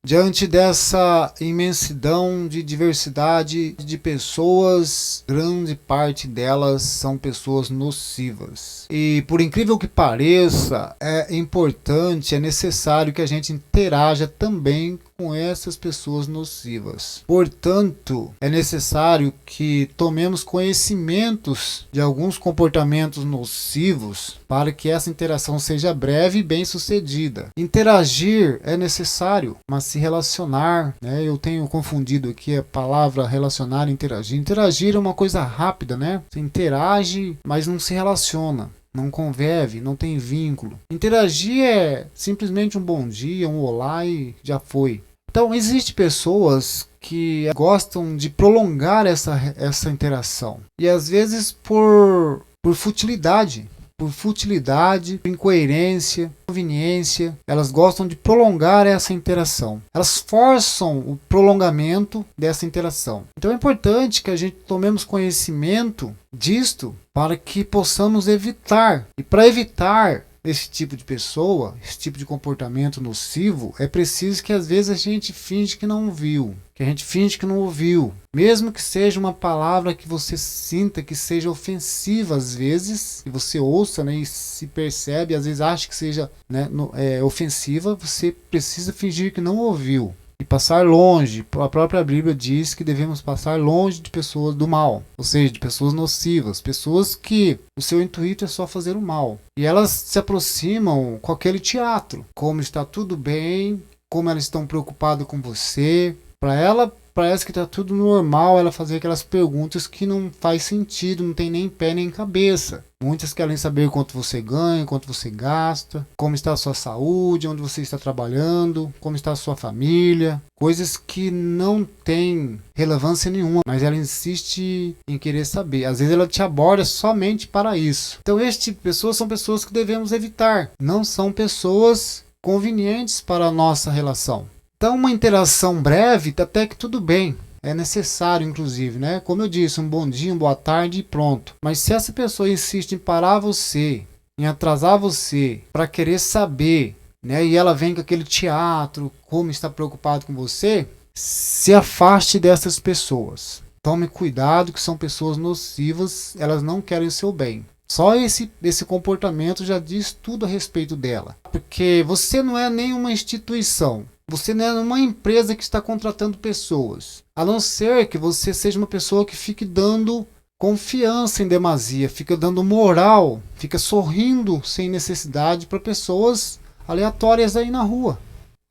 diante dessa imensidão de diversidade de pessoas, grande parte delas são pessoas nocivas. E por incrível que pareça, é importante, é necessário que a gente interaja também com essas pessoas nocivas. Portanto, é necessário que tomemos conhecimentos de alguns comportamentos nocivos para que essa interação seja breve e bem sucedida. Interagir é necessário, mas se relacionar, né? Eu tenho confundido aqui a palavra relacionar e interagir. Interagir é uma coisa rápida, né? Você interage, mas não se relaciona. Não convive, não tem vínculo. Interagir é simplesmente um bom dia, um olá e já foi. Então, existem pessoas que gostam de prolongar essa interação. E às vezes por futilidade. Por futilidade, por incoerência, conveniência, elas gostam de prolongar essa interação. Elas forçam o prolongamento dessa interação. Então é importante que a gente tomemos conhecimento disto para que possamos evitar. E para evitar esse tipo de pessoa, esse tipo de comportamento nocivo, é preciso que às vezes a gente finge que não viu, que a gente finge que não ouviu. Mesmo que seja uma palavra que você sinta que seja ofensiva às vezes, e você ouça, né, e se percebe, às vezes acha que seja, né, ofensiva, você precisa fingir que não ouviu. E passar longe. A própria Bíblia diz que devemos passar longe de pessoas do mal, ou seja, de pessoas nocivas, pessoas que o seu intuito é só fazer o mal. E elas se aproximam com aquele teatro, como está tudo bem, como elas estão preocupadas com você. Para ela parece que está tudo normal ela fazer aquelas perguntas que não faz sentido, não tem nem pé nem cabeça. Muitas querem saber quanto você ganha, quanto você gasta, como está a sua saúde, onde você está trabalhando, como está a sua família. Coisas que não têm relevância nenhuma, mas ela insiste em querer saber. Às vezes ela te aborda somente para isso. Então este tipo de pessoas são pessoas que devemos evitar. Não são pessoas convenientes para a nossa relação. Então uma interação breve, até que tudo bem. É necessário, inclusive, né? Como eu disse, um bom dia, uma boa tarde e pronto. Mas se essa pessoa insiste em parar você, em atrasar você, para querer saber, né? E ela vem com aquele teatro, como está preocupado com você, se afaste dessas pessoas. Tome cuidado que são pessoas nocivas, elas não querem o seu bem. Só esse comportamento já diz tudo a respeito dela. Porque você não é nenhuma instituição. Você não é uma empresa que está contratando pessoas. A não ser que você seja uma pessoa que fique dando confiança em demasia, fica dando moral, fica sorrindo sem necessidade para pessoas aleatórias aí na rua.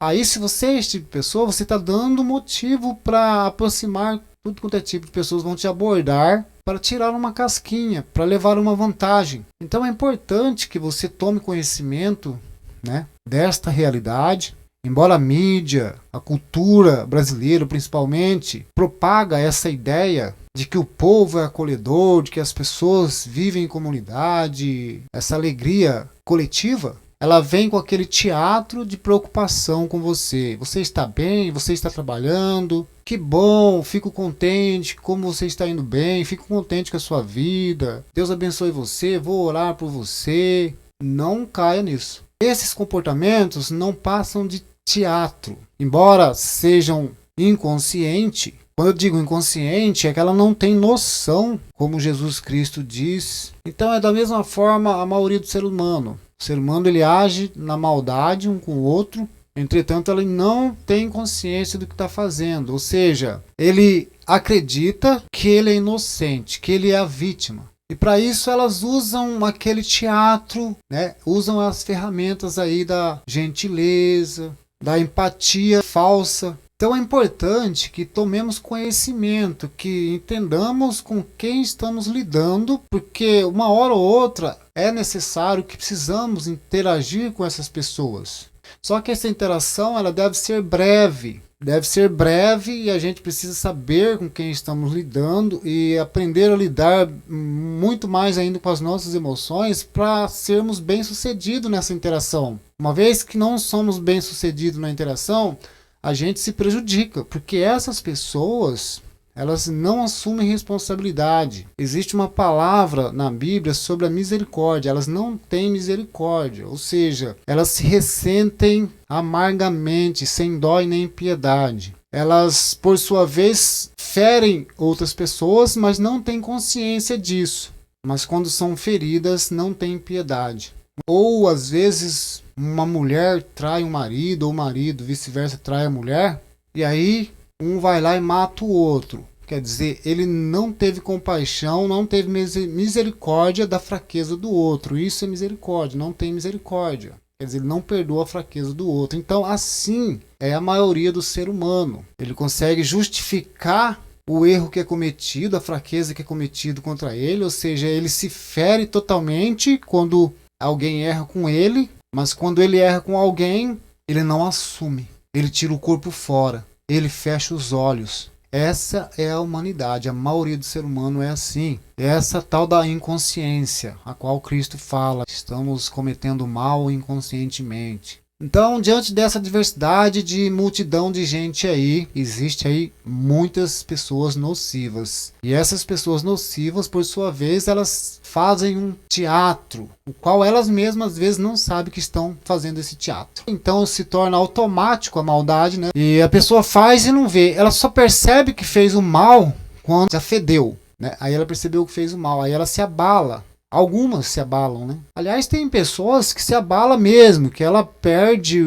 Aí se você é esse tipo de pessoa, você está dando motivo para aproximar tudo quanto é tipo de pessoas vão te abordar para tirar uma casquinha, para levar uma vantagem. Então é importante que você tome conhecimento, né, desta realidade. Embora a mídia, a cultura brasileira principalmente, propaga essa ideia de que o povo é acolhedor, de que as pessoas vivem em comunidade, essa alegria coletiva, ela vem com aquele teatro de preocupação com você. Você está bem? Você está trabalhando? Que bom, fico contente como você está indo bem, fico contente com a sua vida. Deus abençoe você, vou orar por você. Não caia nisso. Esses comportamentos não passam de teatro, embora sejam inconscientes. Quando eu digo inconsciente, é que ela não tem noção, como Jesus Cristo diz. Então é da mesma forma a maioria do ser humano. O ser humano ele age na maldade um com o outro, entretanto ele não tem consciência do que está fazendo. Ou seja, ele acredita que ele é inocente, que ele é a vítima. E para isso elas usam aquele teatro, né? Usam as ferramentas aí da gentileza, da empatia falsa. Então é importante que tomemos conhecimento, que entendamos com quem estamos lidando, porque uma hora ou outra é necessário que precisamos interagir com essas pessoas. Só que essa interação ela deve ser breve. Deve ser breve e a gente precisa saber com quem estamos lidando e aprender a lidar muito mais ainda com as nossas emoções para sermos bem-sucedidos nessa interação. Uma vez que não somos bem-sucedidos na interação, a gente se prejudica, porque essas pessoas, elas não assumem responsabilidade. Existe uma palavra na Bíblia sobre a misericórdia, elas não têm misericórdia, ou seja, elas se ressentem amargamente, sem dó e nem piedade. Elas, por sua vez, ferem outras pessoas, mas não têm consciência disso. Mas quando são feridas, não têm piedade. Ou, às vezes, uma mulher trai um marido, ou o marido, vice-versa, trai a mulher, e aí um vai lá e mata o outro. Quer dizer, ele não teve compaixão, não teve misericórdia da fraqueza do outro. Isso é misericórdia, não tem misericórdia. Quer dizer, ele não perdoa a fraqueza do outro. Então, assim é a maioria do ser humano. Ele consegue justificar o erro que é cometido, a fraqueza que é cometido contra ele, ou seja, ele se fere totalmente quando alguém erra com ele, mas quando ele erra com alguém, ele não assume. Ele tira o corpo fora, ele fecha os olhos. Essa é a humanidade, a maioria do ser humano é assim. Essa tal da inconsciência, a qual Cristo fala, estamos cometendo mal inconscientemente. Então, diante dessa diversidade de multidão de gente aí, existe aí muitas pessoas nocivas. E essas pessoas nocivas, por sua vez, elas fazem um teatro, o qual elas mesmas às vezes não sabem que estão fazendo esse teatro. Então se torna automático a maldade, né? E a pessoa faz e não vê. Ela só percebe que fez o mal quando já fedeu, né? Aí ela percebeu que fez o mal, aí ela se abala. Algumas se abalam, né? Aliás, tem pessoas que se abalam mesmo, que ela perde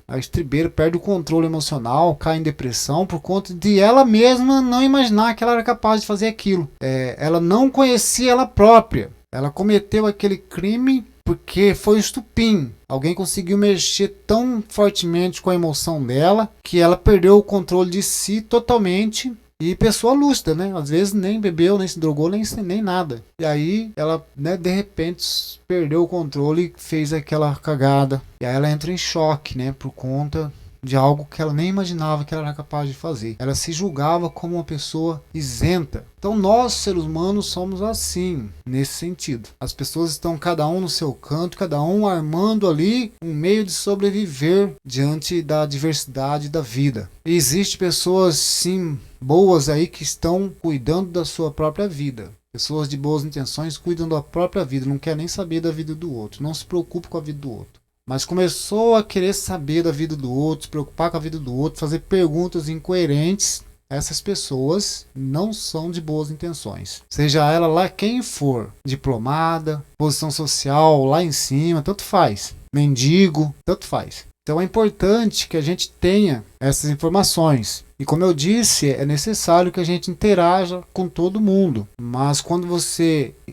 a estribeira, perde o controle emocional, cai em depressão por conta de ela mesma não imaginar que ela era capaz de fazer aquilo. Ela não conhecia ela própria. Ela cometeu aquele crime porque foi estupim. Alguém conseguiu mexer tão fortemente com a emoção dela que ela perdeu o controle de si totalmente. E pessoa lúcida, né? Às vezes nem bebeu, nem se drogou, nem nada. E aí ela, né, de repente perdeu o controle e fez aquela cagada. E aí ela entra em choque, né? Por conta de algo que ela nem imaginava que ela era capaz de fazer. Ela se julgava como uma pessoa isenta. Então nós, seres humanos, somos assim, nesse sentido. As pessoas estão cada um no seu canto, cada um armando ali um meio de sobreviver diante da diversidade da vida. E existem pessoas, sim, boas aí que estão cuidando da sua própria vida. Pessoas de boas intenções cuidam da própria vida, não quer nem saber da vida do outro, não se preocupa com a vida do outro. Mas começou a querer saber da vida do outro, se preocupar com a vida do outro, fazer perguntas incoerentes. Essas pessoas não são de boas intenções. Seja ela lá quem for, diplomada, posição social lá em cima, tanto faz. Mendigo, tanto faz. Então é importante que a gente tenha essas informações. E como eu disse, é necessário que a gente interaja com todo mundo. Mas quando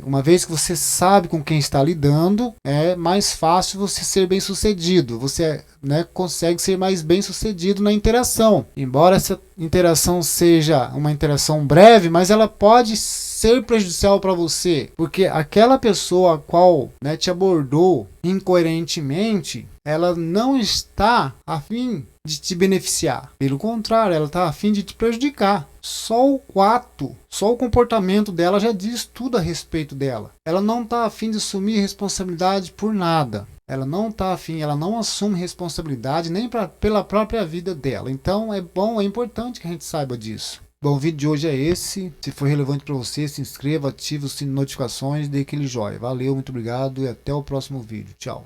uma vez que você sabe com quem está lidando, é mais fácil você ser bem sucedido. Você, né, consegue ser mais bem sucedido na interação. Embora essa interação seja uma interação breve, mas ela pode ser prejudicial para você. Porque aquela pessoa a qual, né, te abordou incoerentemente, ela não está a fim de te beneficiar. Pelo contrário, ela está a fim de te prejudicar. Só o ato, só o comportamento dela já diz tudo a respeito dela. Ela não está a fim de assumir responsabilidade por nada. Ela não está afim, ela não assume responsabilidade nem pela própria vida dela. Então é bom, é importante que a gente saiba disso. Bom, o vídeo de hoje é esse. Se for relevante para você, se inscreva, ative o sino de notificações e dê aquele joinha. Valeu, muito obrigado e até o próximo vídeo. Tchau.